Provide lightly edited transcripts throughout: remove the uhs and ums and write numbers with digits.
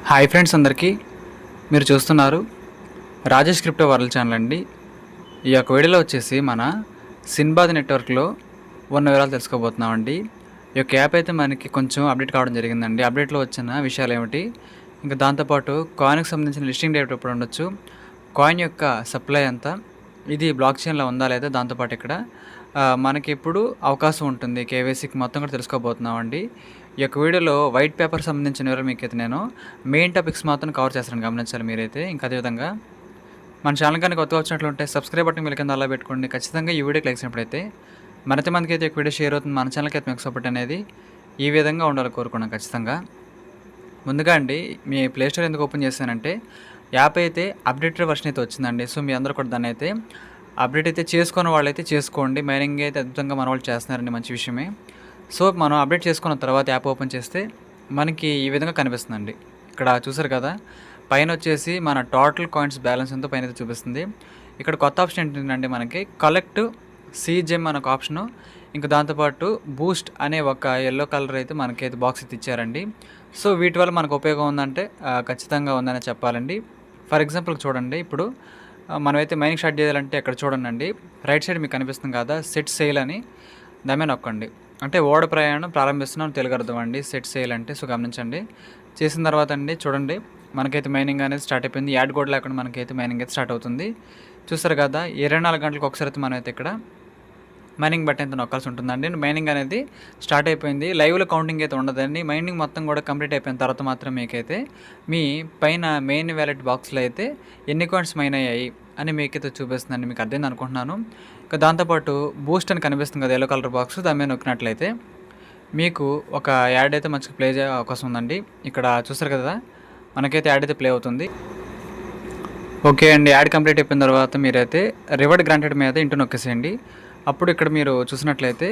Hi friends అందరికీ. మీరు చూస్తున్నారు రాజేష్ క్రిప్టో వరల్డ్ ఛానల్ అండి. ఈ యొక్క వీడియోలో వచ్చేసి మన సిన్బాద్ నెట్వర్క్లో ఉన్న వివరాలు తెలుసుకోబోతున్నామండి. ఈ యొక్క యాప్ అయితే మనకి కొంచెం అప్డేట్ కావడం జరిగిందండి. అప్డేట్లో వచ్చిన విషయాలు ఏమిటి, ఇంకా దాంతోపాటు కాయిన్కి సంబంధించిన లిస్టింగ్ డేట్ ఎప్పుడు ఉండొచ్చు, కాయిన్ యొక్క సప్లై ఎంత, ఇది బ్లాక్ చైన్లో ఉందా లేదా, దాంతోపాటు ఇక్కడ మనకి ఇప్పుడు అవకాశం ఉంటుంది కేవైసీకి మొత్తం కూడా తెలుసుకోబోతున్నామండి. ఈ యొక్క వీడియోలో వైట్ పేపర్ సంబంధించిన వివరాలు మీకైతే నేను మెయిన్ టాపిక్స్ మాత్రం కవర్ చేస్తాను, గమనించాలి మీరైతే. ఇంకా అదేవిధంగా మన ఛానల్ కానీ కొత్తగా వచ్చినట్లుంటే సబ్స్క్రైబ్ బటన్ మీరు కింద అలా పెట్టుకోండి. ఖచ్చితంగా ఈ వీడియోకి లైక్ చేసినప్పుడైతే మరింత మందికి అయితే వీడియో షేర్ అవుతుంది. మన ఛానల్కి అయితే మీకు సపోర్ట్ అనేది ఈ విధంగా ఉండాలని కోరుకున్నాం ఖచ్చితంగా. ముందుగా అండి, మీ ప్లేస్టోర్ ఎందుకు ఓపెన్ చేశానంటే యాప్ అయితే అప్డేటెడ్ వర్షన్ అయితే వచ్చిందండి. సో మీ అందరూ కూడా దాన్ని అయితే అప్డేట్ అయితే చేసుకున్న వాళ్ళైతే చేసుకోండి. మైనింగ్ అయితే అద్భుతంగా మన వాళ్ళు చేస్తున్నారండి, మంచి విషయమే. సో మనం అప్డేట్ చేసుకున్న తర్వాత యాప్ ఓపెన్ చేస్తే మనకి ఈ విధంగా కనిపిస్తుందండి. ఇక్కడ చూసారు కదా, పైన వచ్చేసి మన టోటల్ కాయిన్స్ బ్యాలెన్స్ ఎంతో పైన అయితే చూపిస్తుంది. ఇక్కడ కొత్త ఆప్షన్ ఏంటంటే మనకి కలెక్ట్ సీజెమ్ అనే ఒక ఆప్షను, ఇంకా దాంతోపాటు బూస్ట్ అనే ఒక ఎల్లో కలర్ అయితే మనకైతే బాక్స్ అయితే ఇచ్చారండి. సో వీటి వల్ల మనకు ఉపయోగం ఉందంటే ఖచ్చితంగా ఉందని చెప్పాలండి. ఫర్ ఎగ్జాంపుల్ చూడండి, ఇప్పుడు మనమైతే మైనింగ్ స్టార్ట్ చేయాలంటే ఇక్కడ చూడండి, రైట్ సైడ్ మీకు కనిపిస్తుంది కదా సెట్ సేల్ అని, దాని నొక్కండి. అంటే ఓడ ప్రయాణం ప్రారంభిస్తున్నాం తెలుగు అర్థం అండి సెట్ సేల్ అంటే. సో గమనించండి, చేసిన తర్వాత అండి చూడండి మనకైతే మైనింగ్ అనేది స్టార్ట్ అయిపోయింది. యాడ్ కూడా లేకుండా మనకైతే మైనింగ్ అయితే స్టార్ట్ అవుతుంది. చూస్తారు కదా, 24 గంటలకు ఒకసారి అయితే మనమైతే ఇక్కడ మైనింగ్ బట్టి అయితే నొక్కాల్సి ఉంటుందండి. మైనింగ్ అనేది స్టార్ట్ అయిపోయింది. లైవ్లో కౌంటింగ్ అయితే ఉండదండి. మైనింగ్ మొత్తం కూడా కంప్లీట్ అయిపోయిన తర్వాత మాత్రం మీకైతే మీ పైన మెయిన్ వ్యాలెట్ బాక్స్లో అయితే ఎన్ని కాయిన్స్ మైన్ అయ్యాయి అని మీకైతే చూపిస్తుందండి. మీకు అర్థమైంది అనుకుంటున్నాను. ఇంకా దాంతోపాటు బూస్ట్ అని కనిపిస్తుంది కదా ఎల్లో కలర్ బాక్స్, దాని మీద నొక్కినట్లయితే మీకు ఒక యాడ్ అయితే మంచిగా ప్లే అయ్యే అవకాశం ఉందండి. ఇక్కడ చూస్తారు కదా, మనకైతే యాడ్ అయితే ప్లే అవుతుంది. ఓకే అండి, యాడ్ కంప్లీట్ అయిపోయిన తర్వాత మీరైతే రివార్డ్ గ్రాంటెడ్ మీద ఇంటూ నొక్కేసేయండి. అప్పుడు ఇక్కడ మీరు చూసినట్లయితే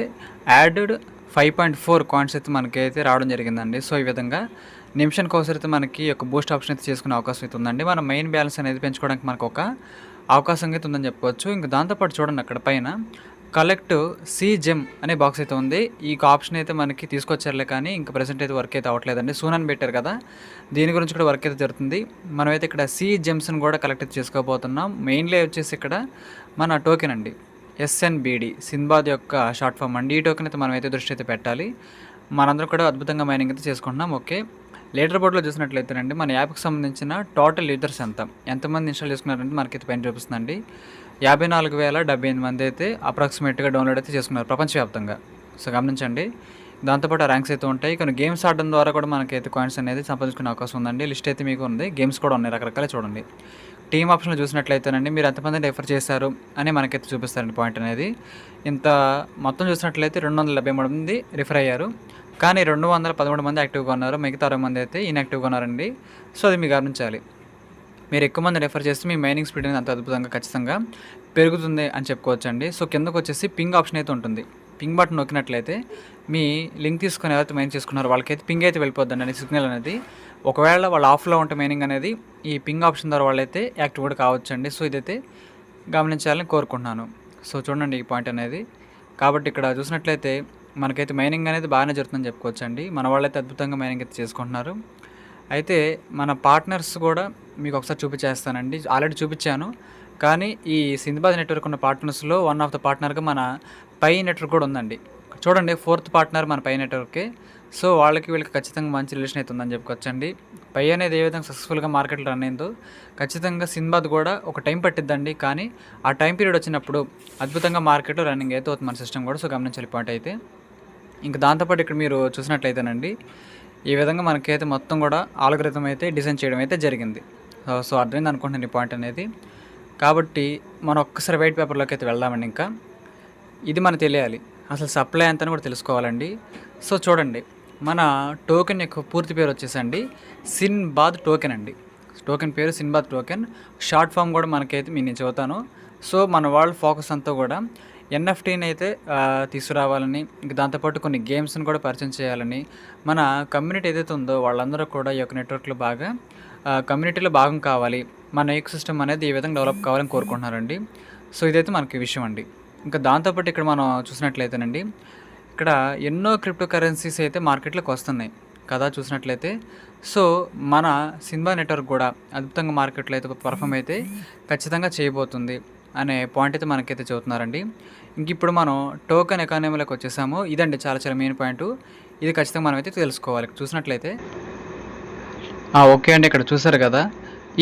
యాడెడ్ 5.4 కాయిన్స్ అయితే మనకైతే రావడం జరిగిందండి. సో ఈ విధంగా నిమిషానికి ఒకసారి అయితే మనకి ఒక బూస్ట్ ఆప్షన్ అయితే చేసుకునే అవకాశం అయితే ఉందండి. మన మెయిన్ బ్యాలెన్స్ అనేది పెంచుకోవడానికి మనకు ఒక అవకాశం అయితే ఉందని చెప్పుకోవచ్చు. ఇంకా దాంతోపాటు చూడండి, అక్కడ పైన కలెక్ట్ సీజెమ్ అనే బాక్స్ అయితే ఉంది. ఈ ఆప్షన్ అయితే మనకి తీసుకొచ్చారులే, కానీ ఇంకా ప్రెసెంట్ అయితే వర్క్ అయితే అవ్వట్లేదండి. సూన్ అని పెట్టారు కదా, దీని గురించి కూడా వర్క్ అయితే జరుగుతుంది. మనమైతే ఇక్కడ సీజెమ్స్ని కూడా కలెక్ట్ అయితే చేసుకోబోతున్నాం. మెయిన్లీ వచ్చేసి ఇక్కడ మన టోకెన్ అండి, SNBD సిన్బాద్ యొక్క షార్ట్ ఫామ్ అండి. ఈ టోకెన్ అయితే మనమైతే దృష్టి అయితే పెట్టాలి. మనందరం కూడా అద్భుతంగా మైనింగ్ అయితే చేసుకుంటున్నాం. ఓకే, లీడర్ బోర్డులో చూసినట్లయితేనండి మన యాప్కి సంబంధించిన టోటల్ యూజర్స్ ఎంతమంది ఇన్స్టాల్ చేసుకున్నారంటే మనకైతే పైన చూపిస్తుందండి. 54,078 మంది అయితే అప్రాక్సిమేట్గా డౌన్లోడ్ అయితే చేసుకున్నారు ప్రపంచవ్యాప్తంగా. సో గమనించండి, దాంతోపాటు ర్యాంక్స్ అయితే ఉంటాయి. కానీ గేమ్స్ ఆడడం ద్వారా కూడా మనకైతే కాయిన్స్ అనేది సంపాదించుకునే అవకాశం ఉందండి. లిస్ట్ అయితే మీకు ఉంది, గేమ్స్ కూడా ఉన్నాయి రకరకాల. చూడండి, టీమ్ ఆప్షన్లో చూసినట్లయితేనండి మీరు ఎంతమందిని రెఫర్ చేశారు అని మనకైతే చూపిస్తారండి పాయింట్ అనేది. ఇంత మొత్తం చూసినట్లయితే 273 మంది రిఫర్ అయ్యారు, కానీ 213 మంది యాక్టివ్గా ఉన్నారు. మిగతా 60 మంది అయితే ఇన్యాక్టివ్గా ఉన్నారండి. సో అది మీరు గమనించాలి. మీరు ఎక్కువ మంది రెఫర్ చేస్తే మీ మైనింగ్ స్పీడ్ అనేది అంత అద్భుతంగా ఖచ్చితంగా పెరుగుతుంది అని చెప్పుకోవచ్చు అండి. సో కిందకు వచ్చేసి పింగ్ ఆప్షన్ అయితే ఉంటుంది. పింగ్ బటన్ నొక్కినట్లయితే మీ లింక్ తీసుకొని ఎవరైతే మైన్ చేసుకున్నారో వాళ్ళకైతే పింగ్ అయితే వెళ్ళిపోద్దండి సిగ్నల్ అనేది. ఒకవేళ వాళ్ళు ఆఫ్లో ఉంటే మైనింగ్ అనేది ఈ పింగ్ ఆప్షన్ ద్వారా వాళ్ళైతే యాక్టివ్ కూడా కావచ్చండి. సో ఇదైతే గమనించాలని కోరుకుంటున్నాను. సో చూడండి ఈ పాయింట్ అనేది. కాబట్టి ఇక్కడ చూసినట్లయితే మనకైతే మైనింగ్ అనేది బాగానే జరుగుతుందని చెప్పుకోవచ్చండి. మన వాళ్ళైతే అద్భుతంగా మైనింగ్ అయితే చేసుకుంటున్నారు. అయితే మన పార్ట్నర్స్ కూడా మీకు ఒకసారి చూపించేస్తానండి. ఆల్రెడీ చూపించాను, కానీ ఈ సిన్బాద్ నెట్వర్క్ ఉన్న పార్ట్నర్స్లో వన్ ఆఫ్ ద పార్ట్నర్గా మన పై నెట్వర్క్ కూడా ఉందండి. చూడండి, 4th పార్ట్నర్ మన పై నెట్వర్కే. సో వీళ్ళకి ఖచ్చితంగా మంచి రిలేషన్ అయితే ఉందని చెప్పుకోవచ్చండి. పై అనేది ఏ విధంగా సక్సెస్ఫుల్గా మార్కెట్లో రన్ అయిందో ఖచ్చితంగా సిన్బాద్ కూడా ఒక టైం పట్టిద్దండి. కానీ ఆ టైం పీరియడ్ వచ్చినప్పుడు అద్భుతంగా మార్కెట్లో రన్నింగ్ అయితే అవుతుంది మన సిస్టమ్ కూడా. సో గమనించాలి పాయింట్ అయితే. ఇంకా దాంతోపాటు ఇక్కడ మీరు చూసినట్లయితేనండి ఈ విధంగా మనకైతే మొత్తం కూడా ఆల్గరిథం అయితే డిజైన్ చేయడం అయితే జరిగింది. సో అర్థమైంది అనుకుంటున్నాను ఈ పాయింట్ అనేది. కాబట్టి మనం ఒక్కసారి వైట్ పేపర్లోకి అయితే వెళ్దామండి. ఇంకా ఇది మనకు తెలియాలి, అసలు సప్లై ఎంత అని కూడా తెలుసుకోవాలండి. సో చూడండి, మన టోకెన్ యొక్క పూర్తి పేరు వచ్చేసండి సిన్బాద్ టోకెన్ అండి. టోకెన్ పేరు సిన్బాద్ టోకెన్. షార్ట్ ఫామ్ కూడా మనకైతే నేను చెబుతాను. సో మన వాళ్ళ ఫోకస్ అంతా కూడా NFTని అయితే తీసుకురావాలని, ఇంకా దాంతోపాటు కొన్ని గేమ్స్ని కూడా పరిచయం చేయాలని, మన కమ్యూనిటీ ఏదైతే ఉందో వాళ్ళందరూ కూడా ఈ యొక్క నెట్వర్క్లో బాగా కమ్యూనిటీలో భాగం కావాలి, మన ఎకో సిస్టమ్ అనేది ఈ విధంగా డెవలప్ కావాలని కోరుకుంటున్నారండి. సో ఇదైతే మనకి విషయం అండి. ఇంకా దాంతోపాటు ఇక్కడ మనం చూసినట్లయితేనండి ఇక్కడ ఎన్నో క్రిప్టో కరెన్సీస్ అయితే మార్కెట్లోకి వస్తున్నాయి. కదా చూసినట్లయితే. సో, మన సినిమా నెట్వర్క్ కూడా అద్భుతంగా మార్కెట్‌లో అయితే పెర్ఫార్మ్ అయితే ఖచ్చితంగా చేయబోతుంది అనే పాయింట్ అయితే మనకైతే చెబుతున్నారండి. ఇంకిప్పుడు మనం టోకెన్ ఎకానమీలోకి వచ్చేసాము. ఇదండి చాలా చాలా మెయిన్ పాయింటు. ఇది ఖచ్చితంగా మనమైతే తెలుసుకోవాలి. చూసినట్లయితే ఓకే అండి. ఇక్కడ చూసారు కదా!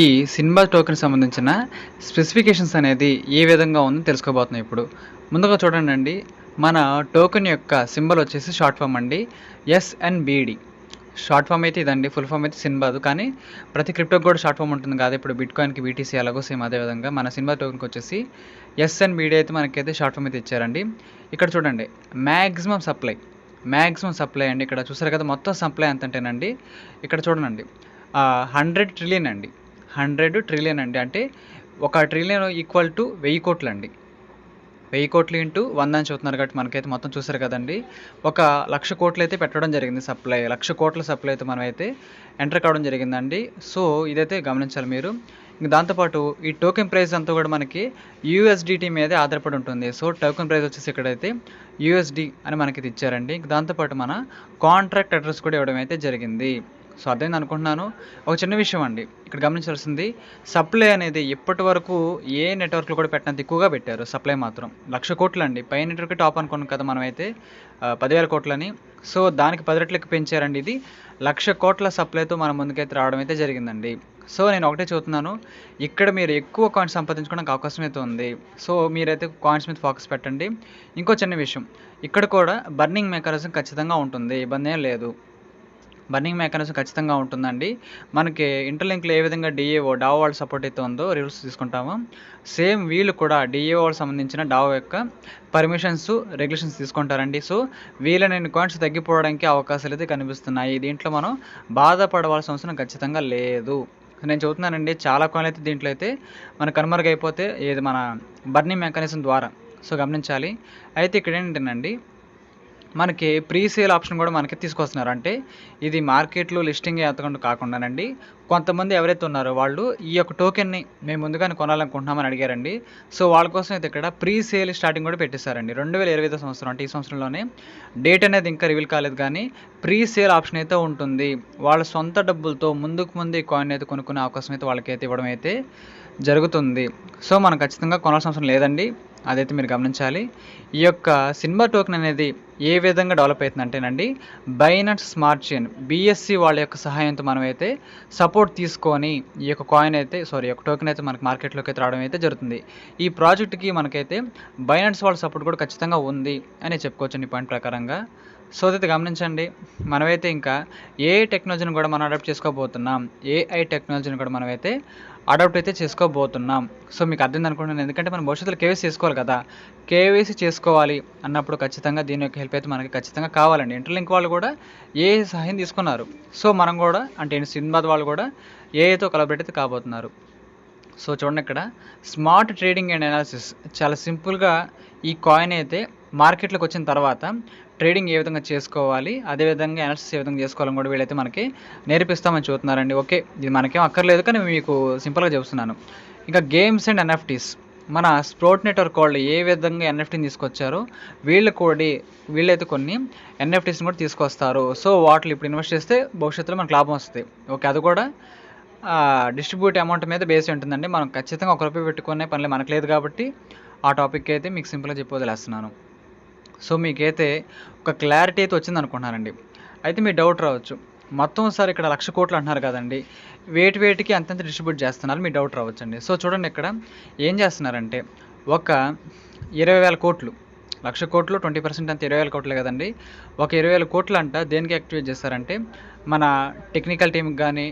ఈ సిన్బా టోకెన్‌కి సంబంధించిన స్పెసిఫికేషన్స్ అనేది ఏ విధంగా ఉందో తెలుసుకోబోతున్నాం ఇప్పుడు. ముందుగా చూడండండి. మన టోకెన్ యొక్క సింబల్ వచ్చేసి షార్ట్ ఫామ్ అండి. ఎస్ఎన్‌బీడీ. షార్ట్ ఫామ్ అయితే ఇదండి. ఫుల్ ఫామ్ అయితే సిన్బాదు. కానీ ప్రతి క్రిప్టోకి కూడా షార్ట్ ఫామ్ ఉంటుంది కదా! ఇప్పుడు బిట్‌కాయిన్‌కి బీటీసీ ఎలాగో సేమ్ అదే విధంగా మన సిన్బా టోకెన్‌కి వచ్చేసి ఎస్ఎన్‌బీడీ అయితే మనకైతే షార్ట్ ఫామ్ అయితే ఇచ్చారండి. ఇక్కడ చూడండి. మాక్సిమం సప్లై అండి. ఇక్కడ చూసారు కదా! మొత్తం సప్లై ఎంతంటేనండి ఇక్కడ చూడండి. 100 ట్రిలియన్ అండి. 100 ట్రిలియన్ అండి. అంటే ఒక ట్రిలియన్ ఈక్వల్ టు 1000 కోట్లండి. 1000 కోట్లు ఇంటూ 100 అని చెప్తున్నారు కాబట్టి మనకైతే మొత్తం చూసారు కదండి. ఒక 1,00,000 కోట్లు అయితే పెట్టడం జరిగింది సప్లై. 1,00,000 కోట్ల సప్లై అయితే మనమైతే ఎంటర్ కావడం జరిగిందండి. సో ఇదైతే గమనించాలి మీరు. ఇంక దాంతోపాటు ఈ టోకెన్ ప్రైస్ అంతా కూడా మనకి యూఎస్డిటీ మీదే ఆధారపడి ఉంటుంది. సో టోకెన్ ప్రైస్ వచ్చేసి ఇక్కడైతే యూఎస్డి అని మనకి ఇచ్చారండి. ఇంక దాంతోపాటు మన కాంట్రాక్ట్ అడ్రస్ కూడా ఇవ్వడం అయితే జరిగింది. సో అర్థమైంది అనుకుంటున్నాను. ఒక చిన్న విషయం అండి. ఇక్కడ గమనించాల్సింది సప్లై అనేది ఇప్పటి వరకు ఏ నెట్వర్క్‌లో కూడా పెట్టినంత ఎక్కువగా పెట్టారు సప్లై మాత్రం. 1,00,000 కోట్లండి. పై నెట్వర్క్ టాప్ అనుకున్నాం కదా మనమైతే 10,000 కోట్లని. సో దానికి 10 రెట్లకి పెంచారండి ఇది. 1,00,000 కోట్ల సప్లైతో మన ముందుకైతే రావడం అయితే జరిగిందండి. సో నేను ఒకటే చెబుతున్నాను. ఇక్కడ మీరు ఎక్కువ కాయిన్స్ సంపాదించుకోవడానికి అవకాశం అయితే ఉంది. సో మీరైతే కాయిన్స్ మీద ఫోకస్ పెట్టండి. ఇంకో చిన్న విషయం. ఇక్కడ కూడా బర్నింగ్ మెకానిజం ఖచ్చితంగా ఉంటుంది. ఇబ్బందేం లేదు. బర్నింగ్ మెకానిజం ఖచ్చితంగా ఉంటుందండి. మనకి ఇంటర్‌లింక్‌లో ఏ విధంగా డావో వాళ్ళ సపోర్ట్ అయితే ఉందో రూల్స్ తీసుకుంటామో, సేమ్ వీళ్ళు కూడా డీఏఓ వాళ్ళకి సంబంధించిన డావో యొక్క పర్మిషన్స్, రెగ్యులేషన్స్ తీసుకుంటారండి. సో వీలైనన్ని కాయిన్స్ తగ్గిపోవడానికి అవకాశాలైతే కనిపిస్తున్నాయి. దీంట్లో మనం బాధపడవలసిన అవసరం ఖచ్చితంగా లేదు. నేను చెబుతున్నానండి చాలా కాయిన్‌లయితే దీంట్లో అయితే మనకు కనుమరుగైపోతే ఏది మన బర్నింగ్ మెకానిజం ద్వారా. సో గమనించాలి. అయితే ఇక్కడేంటంటేనండి మనకి ప్రీ సేల్ ఆప్షన్ కూడా మనకి తీసుకొస్తున్నారు. అంటే ఇది మార్కెట్‌లో లిస్టింగ్ ఎత్తకుండా కాకుండానండి, కొంతమంది ఎవరైతే ఉన్నారో వాళ్ళు ఈ యొక్క టోకెన్‌ని మేము ముందుగానే కొనాలనుకుంటున్నామని అడిగారండి. సో వాళ్ళ కోసం అయితే ఇక్కడ ప్రీ సేల్ స్టార్టింగ్ కూడా పెట్టేశారండి. 2025 సంవత్సరం అంటే ఈ సంవత్సరంలోనే డేట్ అనేది ఇంకా రివీల్ కాలేదు కానీ ప్రీ సేల్ ఆప్షన్ అయితే ఉంటుంది. వాళ్ళ సొంత డబ్బులతో ముందు ఈ కాయిన్ అయితే కొనుక్కునే అవకాశం అయితే వాళ్ళకైతే ఇవ్వడం అయితే జరుగుతుంది. సో మనం ఖచ్చితంగా కొనాల్సిన అవసరం లేదండి. అదైతే మీరు గమనించాలి. ఈ యొక్క సిన్బా టోకెన్ అనేది ఏ విధంగా డెవలప్ అవుతుందంటేనండి, బైనాన్స్ స్మార్ట్ చైన్ బీఎస్సీ వాళ్ళ యొక్క సహాయంతో మనమైతే సపోర్ట్ తీసుకొని ఈ యొక్క టోకెన్ అయితే మనకి మార్కెట్లోకి అయితే రావడం అయితే జరుగుతుంది. ఈ ప్రాజెక్ట్‌కి మనకైతే బైనాన్స్ వాళ్ళ సపోర్ట్ కూడా ఖచ్చితంగా ఉంది అని చెప్పుకోవచ్చండి ఈ పాయింట్ ప్రకారంగా. సో అదైతే గమనించండి. మనమైతే ఇంకా ఏఐ టెక్నాలజీని కూడా మనం అడాప్ట్ చేసుకోబోతున్నాం. ఏఐ టెక్నాలజీని కూడా మనమైతే అడాప్ట్ అయితే చేసుకోబోతున్నాం. సో మీకు అర్థమైంది అనుకుంటున్నాను. ఎందుకంటే మనం భవిష్యత్తులో కేవైసీ చేసుకోవాలి కదా! కేవైసీ చేసుకోవాలి అన్నప్పుడు ఖచ్చితంగా దీని యొక్క హెల్ప్ అయితే మనకి ఖచ్చితంగా కావాలండి. ఇంటర్‌లింక్ వాళ్ళు కూడా ఏఐ సహాయం తీసుకున్నారు. సో మనం కూడా అంటే సిన్బాద్ వాళ్ళు కూడా ఏఐతో కొలాబరేట్ అయితే కాబోతున్నారు. సో చూడండి ఇక్కడ స్మార్ట్ ట్రేడింగ్ అండ్ అనాలిసిస్ చాలా సింపుల్గా ఈ కాయిన్ అయితే మార్కెట్లోకి వచ్చిన తర్వాత ట్రేడింగ్ ఏ విధంగా చేసుకోవాలి, అదేవిధంగా అనాలిసిస్ ఏ విధంగా చేసుకోవాలని కూడా వీళ్ళైతే మనకి నేర్పిస్తామని చూస్తున్నారండి. ఓకే, ఇది మనకేం అక్కర్లేదు కానీ మీకు సింపుల్గా చెప్తున్నాను. ఇంకా గేమ్స్ అండ్ ఎన్ఎఫ్టీస్ మన స్ప్రోట్ నెట్వర్క్ వాళ్ళు ఏ విధంగా ఎన్ఎఫ్టీని తీసుకొచ్చారో వీళ్ళైతే కొన్ని ఎన్ఎఫ్టీస్ని కూడా తీసుకొస్తారు. సో వాటిలో ఇప్పుడు ఇన్వెస్ట్ చేస్తే భవిష్యత్తులో మనకు లాభం వస్తుంది. ఓకే, అది కూడా డిస్ట్రిబ్యూట్ అమౌంట్ మీద బేస్ ఉంటుందండి. మనం ఖచ్చితంగా ₹1 పెట్టుకునే పనిలే మనకు లేదు కాబట్టి ఆ టాపిక్ అయితే మీకు సింపుల్గా చెప్పి వదిలేస్తున్నాను. సో మీకైతే ఒక క్లారిటీ అయితే వచ్చిందనుకుంటున్నానండి. అయితే మీ డౌట్ రావచ్చు, మొత్తం సార్ ఇక్కడ 1,00,000 కోట్లు అంటున్నారు కదండి, వేటికి అంతంత డిస్ట్రిబ్యూట్ చేస్తున్నారు మీ డౌట్ రావచ్చండి. సో చూడండి ఇక్కడ ఏం చేస్తున్నారంటే ఒక 20,000 కోట్లు, 1,00,000 కోట్లు 20% అంత 20,000 కోట్లే కదండి. ఒక 20,000 కోట్లు అంట దేనికి యాక్టివేట్ చేస్తారంటే మన టెక్నికల్ టీమ్కి కానీ,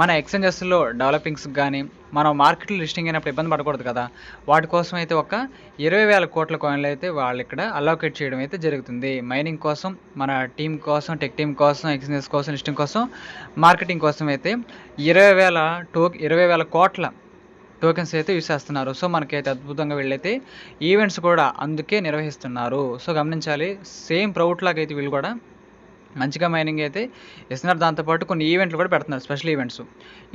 మన ఎక్స్చేంజెస్లో డెవలపింగ్స్కి కానీ, మనం మార్కెట్లో లిస్టింగ్ అయినప్పుడు ఇబ్బంది పడకూడదు కదా, వాటి కోసం అయితే ఒక 20,000 కోట్ల కాయిన్లు అయితే వాళ్ళు ఇక్కడ అలోకేట్ చేయడం అయితే జరుగుతుంది. మైనింగ్ కోసం, మన టీం కోసం, టెక్ టీం కోసం, ఎక్స్చేంజెస్ కోసం, లిస్టింగ్ కోసం, మార్కెటింగ్ కోసం అయితే 20,000 కోట్ల టోకెన్స్ అయితే యూస్ చేస్తున్నారు. సో మనకైతే అద్భుతంగా వీళ్ళైతే ఈవెంట్స్ కూడా అందుకే నిర్వహిస్తున్నారు. సో గమనించాలి, సేమ్ ప్రౌట్ లాగా అయితే వీళ్ళు కూడా మంచిగా మైనింగ్ అయితే ఇస్తున్నారు. దాంతోపాటు కొన్ని ఈవెంట్లు కూడా పెడుతున్నారు, స్పెషల్ ఈవెంట్స్.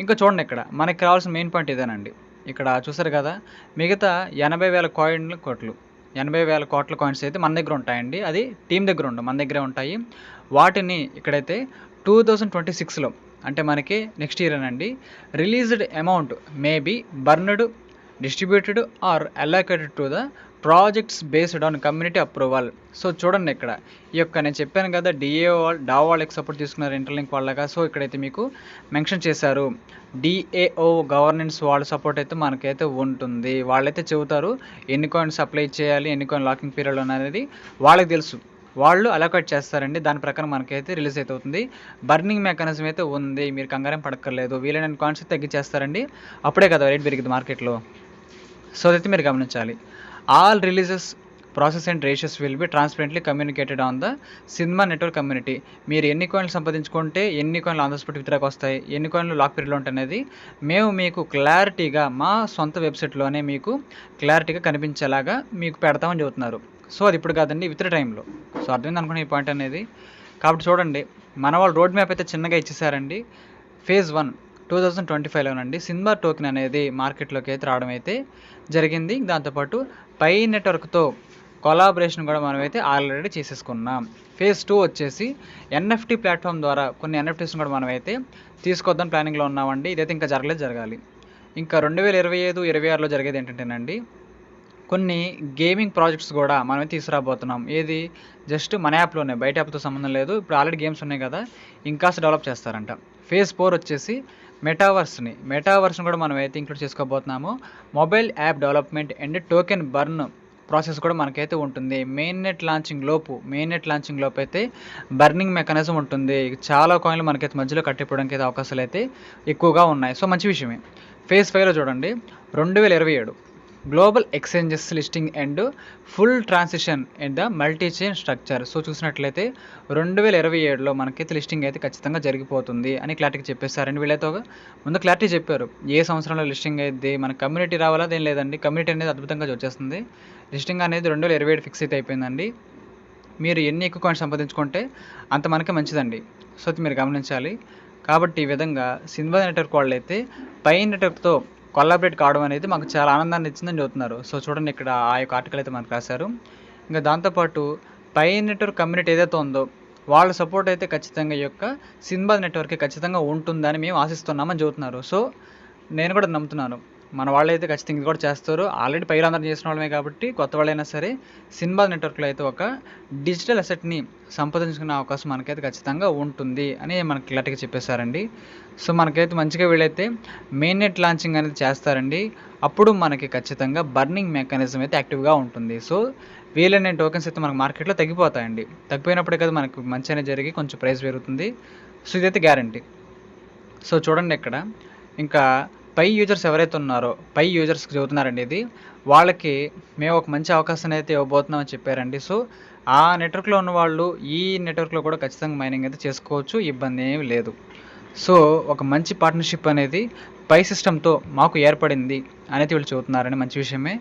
ఇంకా చూడండి ఇక్కడ మనకి కావాల్సిన మెయిన్ పాయింట్ ఇదేనండి. ఇక్కడ చూసారు కదా, మిగతా 80,000 కోట్ల కాయిన్స్ అయితే మన దగ్గర ఉంటాయండి. అది టీం దగ్గర ఉండవు, మన దగ్గరే ఉంటాయి. వాటిని ఇక్కడైతే 2026లో అంటే మనకి నెక్స్ట్ ఇయర్ అనండి released amount may be burned distributed or allocated to the projects based on community approval. So చూడండి ఇక్కడ ఈ యొక్క నేను చెప్పాను కదా డిఏఓ డావ్ వాళ్ళకి సపోర్ట్ తీసుకున్నారు ఇంటర్లింక్ వాళ్ళగా. సో ఇక్కడైతే మీకు మెన్షన్ చేశారు డిఏఓ గవర్నెన్స్ వాళ్ళ సపోర్ట్ అయితే మనకైతే ఉంటుంది. వాళ్ళైతే చెబుతారు ఎన్ని కాయిన్స్ అప్లై చేయాలి, ఎన్ని కాయిన్ లాకింగ్ పీరియడ్ అనేది వాళ్ళకి తెలుసు, వాళ్ళు అలోకేట్ చేస్తారండి. దాని ప్రకారం మనకైతే రిలీజ్ అయితే అవుతుంది. బర్నింగ్ మెకానిజం అయితే ఉంది, మీరు కంగారేం పడక్కర్లేదు. వీలైన కాయిన్స్ తగ్గించేస్తారండి, అప్పుడే కదా రేట్ పెరిగింది మార్కెట్లో. సో అదైతే మీరు గమనించాలి. All releases process and ratios will be transparently communicated on the cinema network community. మీరు ఎన్ని కాయిన్లు సంపాదించుకుంటే ఎన్ని కాయిన్లు ఆన్ ద స్పాట్ విత్డ్రాకి వస్తాయి, ఎన్ని కాయిన్లు లాక్ పీరియడ్లో ఉంటాయి అనేది మేము మీకు క్లారిటీగా మా సొంత వెబ్సైట్లోనే మీకు క్లారిటీగా కనిపించేలాగా మీకు పెడతామని చెబుతున్నారు. సో అది ఇప్పుడు కాదండి, విత్ టైంలో. సో అర్థమైంది అనుకునే ఈ పాయింట్ అనేది. కాబట్టి చూడండి మన వాళ్ళు రోడ్ మ్యాప్ అయితే చిన్నగా ఇచ్చేసారండి. ఫేజ్ 1 2025లోనండి సిన్బా టోకెన్ అనేది మార్కెట్లోకి అయితే రావడం అయితే జరిగింది. దాంతోపాటు పై నెట్వర్క్తో కొలాబరేషన్ కూడా మనమైతే ఆల్రెడీ చేసేసుకున్నాం. ఫేజ్ 2 వచ్చేసి ఎన్ఎఫ్టీ ప్లాట్ఫామ్ ద్వారా కొన్ని ఎన్ఎఫ్టీస్ని కూడా మనమైతే తీసుకొద్దాం ప్లానింగ్లో ఉన్నామండి. ఇదైతే ఇంకా జరగాలి. ఇంకా 2025-26లో జరిగేది ఏంటంటేనండి కొన్ని గేమింగ్ ప్రాజెక్ట్స్ కూడా మనమైతే తీసుకురాబోతున్నాం. ఏది జస్ట్ మన యాప్లోనే, బయట యాప్తో సంబంధం లేదు. ఇప్పుడు ఆల్రెడీ గేమ్స్ ఉన్నాయి కదా, ఇంకాస్త డెవలప్ చేస్తారంట. ఫేజ్ 4 వచ్చేసి మెటావర్స్ని కూడా మనం అయితే ఇంక్లూడ్ చేసుకోబోతున్నాము. Mobile app development and token burn process కూడా మనకైతే ఉంటుంది. మెయిన్ నెట్ లాంచింగ్ లోపు అయితే బర్నింగ్ మెకానిజం ఉంటుంది. చాలా కాయిన్లు మనకైతే మధ్యలో కట్టిపోవడానికి అయితే అవకాశాలు అయితే ఎక్కువగా ఉన్నాయి. సో మంచి విషయమే. ఫేజ్ 5లో చూడండి 2027 global exchanges listing and full transition in the multi chain structure. So చూసినట్లయితే 2027లో మనకైతే లిస్టింగ్ అయితే ఖచ్చితంగా జరిగిపోతుంది అని క్లారిటీగా చెప్పేస్తారండి. వీళ్ళైతే ముందు క్లారిటీ చెప్పారు ఏ సంవత్సరంలో లిస్టింగ్ అయింది, మన కమ్యూనిటీ రావాలా అదేం లేదండి. కమ్యూనిటీ అనేది అద్భుతంగా వచ్చేస్తుంది. లిస్టింగ్ అనేది 2027 ఫిక్స్ అయితే అయిపోయిందండి. మీరు ఎన్ని ఎక్కువ కాయిన్స్ సంపాదించుకుంటే అంత మనకే మంచిదండి. సో అది మీరు గమనించాలి. కాబట్టి ఈ విధంగా సిన్బా నెట్వర్క్ వాళ్ళు అయితే పై నెట్వర్క్తో కొలాబరేట్ కావడం అనేది మాకు చాలా ఆనందాన్ని ఇచ్చిందని చెబుతున్నారు. సో చూడండి ఇక్కడ ఆ యొక్క ఆర్టికల్ అయితే మనకు రాశారు. ఇంకా దాంతోపాటు పై నెట్వర్క్ కమ్యూనిటీ ఏదైతే ఉందో వాళ్ళ సపోర్ట్ అయితే ఖచ్చితంగా ఈ యొక్క సిన్బా నెట్వర్క్కి ఖచ్చితంగా ఉంటుందని మేము ఆశిస్తున్నామని చెబుతున్నారు. సో నేను కూడా నమ్ముతున్నాను మన వాళ్ళు అయితే ఖచ్చితంగా ఇది కూడా చేస్తారు. ఆల్రెడీ పైరందరూ చేసిన వాళ్ళమే కాబట్టి కొత్త వాళ్ళైనా సరే సిన్బా నెట్వర్క్లో అయితే ఒక డిజిటల్ అసెట్ని సంపాదించుకునే అవకాశం మనకైతే ఖచ్చితంగా ఉంటుంది అని మనకి క్లారిటీగా చెప్పేశారండి. సో మనకైతే మంచిగా వీళ్ళైతే మెయిన్ నెట్ లాంచింగ్ అనేది చేస్తారండి. అప్పుడు మనకి ఖచ్చితంగా బర్నింగ్ మెకానిజం అయితే యాక్టివ్గా ఉంటుంది. సో వీలైన టోకెన్స్ అయితే మనకు మార్కెట్లో తగ్గిపోతాయండి. తగ్గిపోయినప్పుడే కదా మనకు మంచి అనేది జరిగి కొంచెం ప్రైస్ పెరుగుతుంది. సో ఇదైతే గ్యారంటీ. సో చూడండి ఇక్కడ ఇంకా పై యూజర్స్ ఎవరైతే ఉన్నారో పై యూజర్స్కి చెబుతున్నారండి ఇది, వాళ్ళకి మేము ఒక మంచి అవకాశాన్ని అయితే ఇవ్వబోతున్నామని చెప్పారండి. సో ఆ నెట్వర్క్లో ఉన్న వాళ్ళు ఈ నెట్వర్క్లో కూడా ఖచ్చితంగా మైనింగ్ అయితే చేసుకోవచ్చు, ఇబ్బంది ఏమీ లేదు. సో ఒక మంచి పార్ట్నర్షిప్ అనేది పై సిస్టంతో మాకు ఏర్పడింది అనేది వీళ్ళు చెబుతున్నారండి. మంచి విషయమే.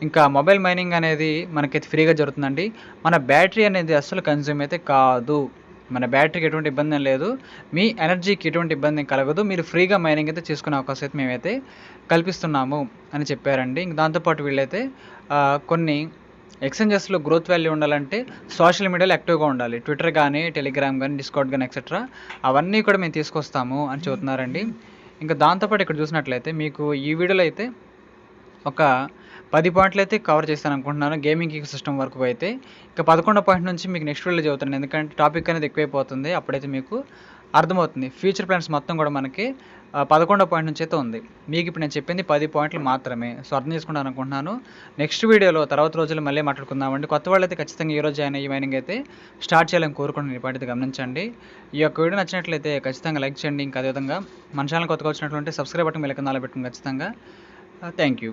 ఇంకా మొబైల్ మైనింగ్ అనేది మనకైతే ఫ్రీగా జరుగుతుందండి. మన బ్యాటరీ అనేది అస్సలు కన్జ్యూమ్ అయితే కాదు. మన బ్యాటరీకి ఎటువంటి ఇబ్బంది లేదు, మీ ఎనర్జీకి ఎటువంటి ఇబ్బంది కలగదు. మీరు ఫ్రీగా మైనింగ్ అయితే చేసుకునే అవకాశం అయితే మేమైతే కల్పిస్తున్నాము అని చెప్పారండి. ఇంక దాంతోపాటు వీళ్ళైతే కొన్ని ఎక్స్చేంజెస్లో గ్రోత్ వాల్యూ ఉండాలంటే సోషల్ మీడియాలో యాక్టివ్గా ఉండాలి. ట్విట్టర్ కానీ, టెలిగ్రామ్ కానీ, డిస్కౌట్ కానీ ఎక్సెట్రా అవన్నీ కూడా మేము తీసుకొస్తాము అని చెబుతున్నారండి. ఇంకా దాంతోపాటు ఇక్కడ చూసినట్లయితే మీకు ఈ వీడియోలో అయితే ఒక 10 పాయింట్లు అయితే కవర్ చేస్తాను అనుకుంటున్నాను గేమింగ్ ఈకో సిస్టమ్ వరకు అయితే. ఇక 11వ పాయింట్ నుంచి మీకు నెక్స్ట్ వీడియోలో చెబుతాను, ఎందుకంటే టాపిక్ అనేది ఎక్కువైపోతుంది. అప్పుడైతే మీకు అర్థమవుతుంది. ఫ్యూచర్ ప్లాన్స్ మొత్తం కూడా మనకి 11వ పాయింట్ నుంచి అయితే ఉంది. మీకు ఇప్పుడు నేను చెప్పింది 10 పాయింట్లు మాత్రమే. సో అర్థం చేసుకుంటాను అనుకుంటున్నాను. నెక్స్ట్ వీడియోలో తర్వాత రోజులు మళ్ళీ మాట్లాడుకుందామండి. కొత్త వాళ్ళు అయితే ఖచ్చితంగా ఈరోజు జాయిన్ అయ్యి మైనింగ్ అయితే స్టార్ట్ చేయాలని కోరుకుంటున్నాను. ఈ పాయింట్ అయితే గమనించండి. ఈ యొక్క వీడియో నచ్చినట్లయితే ఖచ్చితంగా లైక్ చేయండి. ఇంకా అదేవిధంగా మన ఛానల్ కొత్తగా వచ్చినట్లయితే సబ్స్క్రైబ్ బటన్ మెలకనాలో పెట్టుకుని ఖచ్చితంగా. Thank you.